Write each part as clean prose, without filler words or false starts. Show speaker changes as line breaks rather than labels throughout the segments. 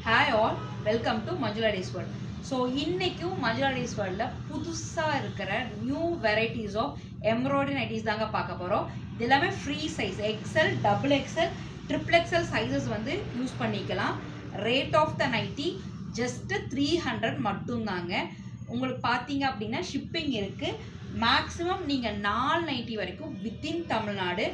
Hi all, welcome to Manjula days world. So இன்றைக்கும் Manjula days வேர்ல்டில் புதுசாக இருக்கிற new varieties of embroidery nighties தாங்க பார்க்க போகிறோம். இது எல்லாமே free size XL, double XL, triple XL sizes வந்து யூஸ் பண்ணிக்கலாம். Rate of the nightie just 300 மட்டும்தாங்க. உங்களுக்கு பார்த்தீங்க அப்படின்னா ஷிப்பிங் இருக்குது. மேக்ஸிமம் நீங்கள் 4 நைட்டி வரைக்கும் வித்தின் தமிழ்நாடு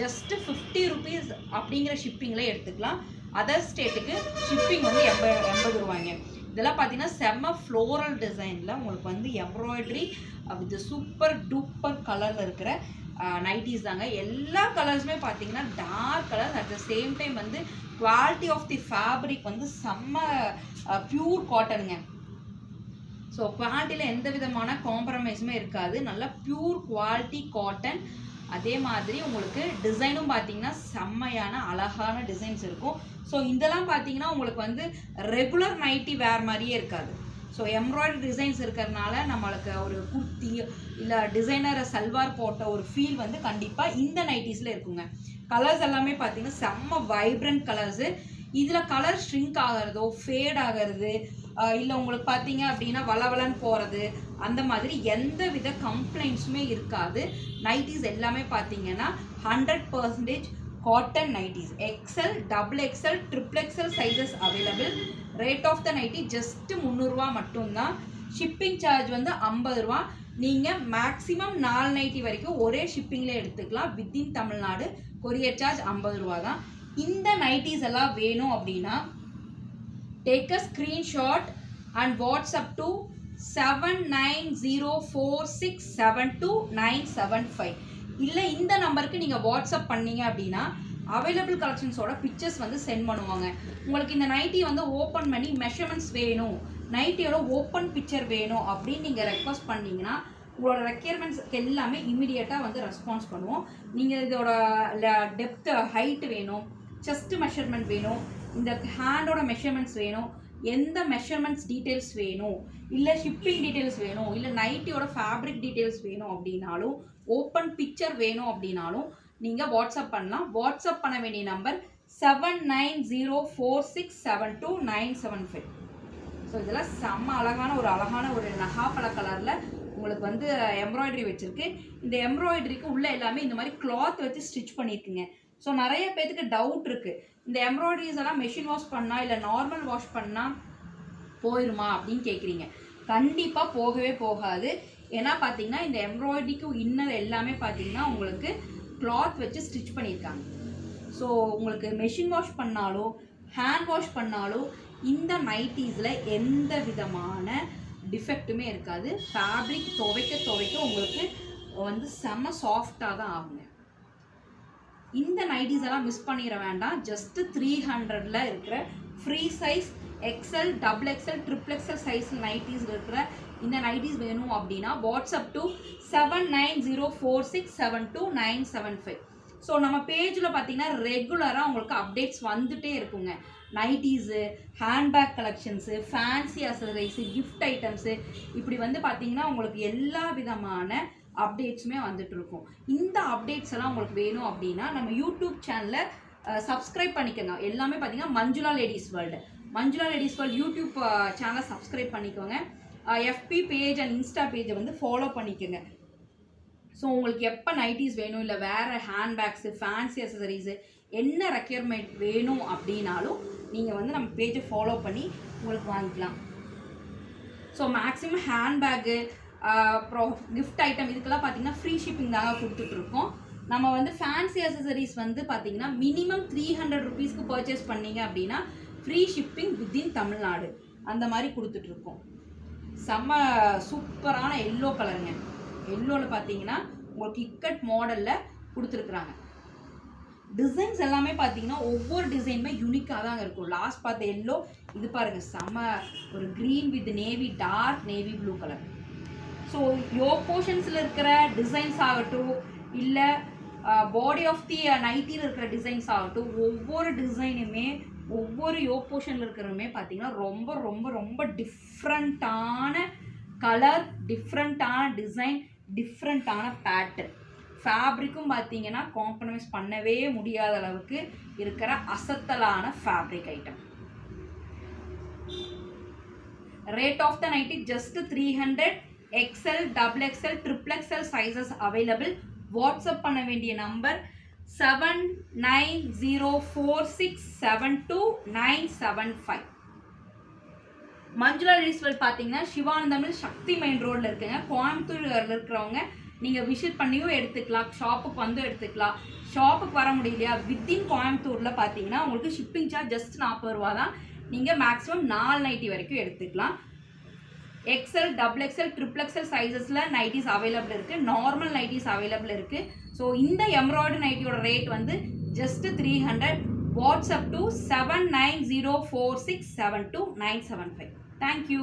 ஜஸ்ட்டு 50 ருபீஸ் அப்படிங்கிற ஷிப்பிங்கில் எடுத்துக்கலாம். அதர் ஸ்டேட்டுக்கு ஷிப்பிங் வந்து 80 ரூபாய்ங்க. இதெல்லாம் பார்த்தீங்கன்னா செம்ம ஃப்ளோரல் டிசைனில் உங்களுக்கு வந்து எம்ப்ராய்டரி வித் சூப்பர் டூப்பர் கலரில் இருக்கிற நைட்டிஸ் தாங்க. எல்லா கலர்ஸுமே பார்த்தீங்கன்னா dark colours. At the same time வந்து குவாலிட்டி ஆஃப் தி ஃபேப்ரிக் வந்து செம்ம பியூர் காட்டனுங்க. ஸோ குவாலிட்டியில் எந்த விதமான காம்ப்ரமைஸுமே இருக்காது. நல்லா பியூர் குவாலிட்டி காட்டன். அதே மாதிரி உங்களுக்கு டிசைனும் பார்த்தீங்கன்னா செம்மையான அழகான டிசைன்ஸ் இருக்கும். ஸோ இதெல்லாம் பார்த்தீங்கன்னா உங்களுக்கு வந்து ரெகுலர் நைட்டி வேர் மாதிரியே இருக்காது. ஸோ எம்ப்ராய்டரி டிசைன்ஸ் இருக்கிறதுனால நம்மளுக்கு ஒரு குர்த்தி இல்லை டிசைனர் சல்வார் போட்ட ஒரு ஃபீல் வந்து கண்டிப்பாக இந்த நைட்டிஸில் இருக்குங்க. கலர்ஸ் எல்லாமே பார்த்தீங்கன்னா செம்ம வைப்ரண்ட் கலர்ஸு. இதில் கலர் ஷ்ரிங்க் ஆகிறதோ ஃபேட் ஆகிறது இல்லை உங்களுக்கு பார்த்தீங்க அப்படின்னா வளவலன்னு போகிறது அந்த மாதிரி எந்த வித கம்ப்ளைண்ட்ஸுமே இருக்காது. நைட்டிஸ் எல்லாமே பார்த்தீங்கன்னா 100% cotton nighties. XL, double XL, triple XL sizes available. Rate of the nightie just 300 ரூபா மட்டும்தான். ஷிப்பிங் சார்ஜ் வந்து 50 ரூபா. நீங்கள் மேக்ஸிமம் 4 நைட்டி வரைக்கும் ஒரே ஷிப்பிங்கில் எடுத்துக்கலாம். வித்தின் தமிழ்நாடு கொரியர் சார்ஜ் 50 ரூபா தான். இந்த நைட்டிஸ் எல்லாம் வேணும் அப்படின்னா take a screenshot and WhatsApp to 7904672975. இல்லை இந்த நம்பருக்கு நீங்கள் வாட்ஸ்அப் பண்ணீங்க அப்படின்னா அவைலபிள் கலெக்ஷன்ஸோட பிக்சர்ஸ் வந்து சென்ட் பண்ணுவாங்க. உங்களுக்கு இந்த நைட்டி வந்து ஓப்பன் பண்ணி மெஷர்மெண்ட்ஸ் வேணும், நைட்டியோட ஓப்பன் பிக்சர் வேணும் அப்படின்னு நீங்கள் ரெக்வஸ்ட் பண்ணிங்கன்னா உங்களோட ரெக்யர்மெண்ட்ஸ்க்கு எல்லாமே இமீடியட்டாக வந்து ரெஸ்பான்ஸ் பண்ணுவோம். நீங்கள் இதோட டெப்த் ஹைட் வேணும், செஸ்ட் மெஷர்மெண்ட் வேணும், இந்த ஹேண்டோட மெஷர்மெண்ட்ஸ் வேணும், எந்த மெஷர்மெண்ட்ஸ் டீட்டெயில்ஸ் வேணும், இல்லை ஷிப்பிங் டீட்டெயில்ஸ் வேணும், இல்லை நைட்டியோட ஃபேப்ரிக் டீட்டெயில்ஸ் வேணும் அப்படின்னாலும், ஓப்பன் பிக்சர் வேணும் அப்படின்னாலும் நீங்கள் வாட்ஸ்அப் பண்ணலாம். வாட்ஸ்அப் பண்ண வேண்டிய நம்பர் 7904672975. ஸோ இதெல்லாம் செம்ம அழகான ஒரு நகாப்பழ கலரில் உங்களுக்கு வந்து எம்ப்ராய்டரி வச்சுருக்கு. இந்த எம்ப்ராய்டரிக்கு உள்ள எல்லாமே இந்த மாதிரி கிளாத் வச்சு ஸ்டிச் பண்ணியிருக்குங்க. ஸோ நிறைய பேருக்கு டவுட் இருக்குது, இந்த எம்ப்ராய்டரிஸ் எல்லாம் மெஷின் வாஷ் பண்ணால் இல்லை நார்மல் வாஷ் பண்ணால் போயிடுமா அப்படின்னு கேட்குறீங்க. கண்டிப்பாக போகவே போகாது. ஏன்னா பார்த்தீங்கன்னா இந்த எம்ப்ராய்டரிக்கு இன்னர் எல்லாமே பார்த்தீங்கன்னா உங்களுக்கு கிளாத் வச்சு ஸ்டிச் பண்ணியிருக்காங்க. ஸோ உங்களுக்கு மெஷின் வாஷ் பண்ணாலும் ஹேண்ட் வாஷ் பண்ணாலும் இந்த நைட்டிஸில் எந்த விதமான டிஃபெக்ட்டுமே இருக்காது. ஃபேப்ரிக் துவைக்க உங்களுக்கு வந்து செம்ம சாஃப்டாக தான் ஆகுங்க. இந்த நைட்டிஸ் எல்லாம் மிஸ் பண்ணிட வேண்டாம். ஜஸ்ட்டு 300ல் இருக்கிற free size XL, double XL, triple XL size nighties இருக்கிற இந்த நைட்டிஸ் வேணும் அப்படின்னா வாட்ஸ்அப் டு 7904672975. ஸோ நம்ம பேஜில் பார்த்தீங்கன்னா ரெகுலராக உங்களுக்கு அப்டேட்ஸ் வந்துகிட்டே இருக்குங்க. Nighties, handbag collections, fancy அசசரிஸு, gift items, இப்படி வந்து பார்த்தீங்கன்னா உங்களுக்கு எல்லா விதமான அப்டேட்ஸுமே வந்துட்டு இருக்கும். இந்த அப்டேட்ஸ் எல்லாம் உங்களுக்கு வேணும் அப்படின்னா நம்ம யூடியூப் சேனலில் சப்ஸ்கிரைப் பண்ணிக்கோங்க. எல்லாமே பார்த்தீங்கன்னா மஞ்சுளா லேடிஸ் வேர்ல்டு யூடியூப் சேனலை சப்ஸ்கிரைப் பண்ணிக்கோங்க. எஃபி பேஜ் அண்ட் இன்ஸ்டா பேஜை வந்து ஃபாலோ பண்ணிக்கோங்க. ஸோ உங்களுக்கு எப்போ நைட்டிஸ் வேணும் இல்லை வேறு ஹேண்ட்பேக்ஸு, ஃபேன்சி அசசரிஸு என்ன ரெக்யர்மெண்ட் வேணும் அப்படின்னாலும் நீங்கள் வந்து நம்ம பேஜை ஃபாலோ பண்ணி உங்களுக்கு வாங்கிக்கலாம். ஸோ மேக்ஸிமம் ஹேண்ட்பேக்கு அப்புறம் கிஃப்ட் ஐட்டம் இதுக்கெல்லாம் பார்த்தீங்கன்னா ஃப்ரீ ஷிப்பிங் தாங்க கொடுத்துட்ருக்கோம். நம்ம வந்து ஃபேன்சி அசசரிஸ் வந்து பார்த்தீங்கன்னா மினிமம் 300 ருபீஸ்க்கு பர்ச்சேஸ் பண்ணிங்க அப்படின்னா ஃப்ரீ ஷிப்பிங் வித்தின் தமிழ்நாடு அந்த மாதிரி கொடுத்துட்ருக்கோம். செம்ம சூப்பரான எல்லோ கலருங்க. எல்லோவில் பார்த்தீங்கன்னா உங்களுக்கு இக்கட் மாடலில் கொடுத்துருக்குறாங்க. டிசைன்ஸ் எல்லாமே பார்த்தீங்கன்னா ஒவ்வொரு டிசைனுமே யூனிக்காக தாங்க இருக்கும். லாஸ்ட் பார்த்த எல்லோ, இது பாருங்கள் செம்ம ஒரு green with navy, dark navy blue colour. So yoke போர்ஷன்ஸில் இருக்கிற டிசைன்ஸ் ஆகட்டும் இல்லை பாடி ஆஃப் தி நைட்டியில் இருக்கிற டிசைன்ஸ் ஆகட்டும், ஒவ்வொரு டிசைனுமே ஒவ்வொரு யோக் போர்ஷனில் இருக்கிறதுமே பார்த்தீங்கன்னா ரொம்ப ரொம்ப ரொம்ப டிஃப்ரெண்ட்டான கலர், டிஃப்ரெண்ட்டான டிசைன், டிஃப்ரெண்ட்டான பேட்டர்ன். ஃபேப்ரிக்கும் பார்த்தீங்கன்னா காம்ப்ரமைஸ் பண்ணவே முடியாத அளவுக்கு இருக்கிற அசத்தலான fabric item. Rate of the nighty just 300. XL, double XL, triple XL sizes available. WhatsApp பண்ண வேண்டிய நம்பர் 7904672975. மஞ்சுளா லேடிஸ்வேர் பார்த்தீங்கன்னா சிவானந்தமில் சக்தி மெயின் ரோடில் இருக்குங்க. கோயம்புத்தூரில் இருக்கிறவங்க நீங்கள் விசிட் பண்ணியும் எடுத்துக்கலாம், ஷாப்புக்கு வந்து எடுத்துக்கலாம். ஷாப்புக்கு வர முடியலையா, வித்தின் கோயம்புத்தூரில் பார்த்தீங்கன்னா உங்களுக்கு ஷிப்பிங் சார்ஜ் ஜஸ்ட் 40 ரூபா தான். நீங்கள் மேக்ஸிமம் 4 நைட்டி வரைக்கும் எடுத்துக்கலாம். XL, double XL, triple XL சைஸஸில் நைட்டிஸ் அவைலபிள் இருக்குது, நார்மல் நைட்டிஸ் அவைலபிள் இருக்குது. ஸோ இந்த எம்ப்ராய்டரி நைட்டியோட ரேட் வந்து ஜஸ்ட் 300. WhatsApp to 7904672975. தேங்க்யூ.